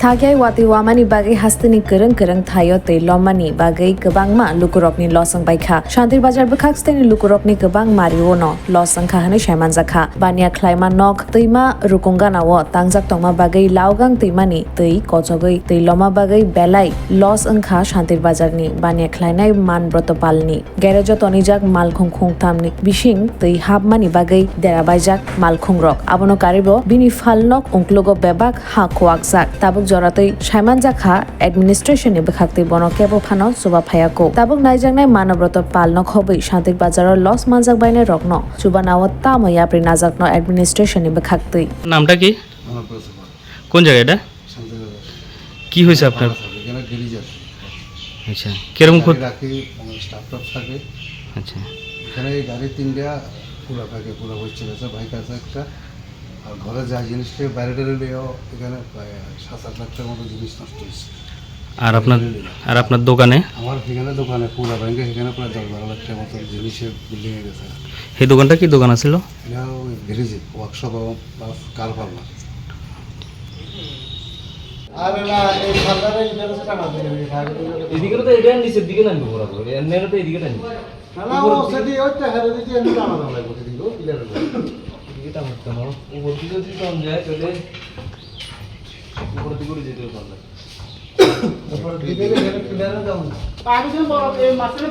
Thagai wati wamani bagai hastini kereng thayo tei lomani bagai kebangma lukurokni losang baikha. Shantir bazar bekhak steni lukurokni kebang mariwono losang khahane shaimanjakha. Bania klaiman nok teima rukungana wo tangjak tongma bagai laugang teimani tei kojogai tei loma bagai belai los angkha shantir bazarni bania klainai man brotopalni. Garajo tonijak malkhung khungtamni bishing tei habmani bagai derabajak malkhungrok. Abono karibo bini falnok ungklogo bebak ha koakjak. Tabuk joratei shaimanjakha administration ni bekhakti bono kebo phano suba phayako. Tabuk naijaknai manobrot palnok hobai shantir bazaro los manjak baine rokno chubanawo tamoya pri najakno administration ni bekhakti. নামটা কি? কোন জায়গা এটা? কি হয়েছে আপনার? এখানে গিরিজার আচ্ছা কিরকম রাখি স্টাফ থাকে। আচ্ছা এখানে এই গাড়ি তিনটা পুরো থাকে পুরো হচ্ছে আছে বাইক আছে একটা আর ঘরে যা জিনিসটা বাইরে টেলেও এখানে প্রায় 7-8 লাখ টাকার মতো জিনিস নষ্ট হয়েছে। আর আপনার দোকানে? আমার এখানে দোকানে পুরো ব্যাংকে এখানে প্রায় 10-12 লাখ টাকার মতো জিনিসের বিল্ডিংয়ে গেছে। এই দোকানটা কি দোকান ছিল? এটা গ্যারেজে ওয়ার্কশপ বা কার পার্লার। আর না এই সাদারে ইন্টারেস্ট টাকা দিয়ে এদিকে তো এটা নিচের দিকে নামবে বরাবর এর তো এদিকে টানবে না ও সেদি ওইটা হেরে দিতে এমনি টানা লাগবে দিগো ক্লিয়ার হবে এদিকে টানতে না উপর দিকে যদি টান যায় তাহলে উপর দিকে যেতে পারবে উপর দিকে ক্লিয়ার দাও পানি দিন বড় এই মাছের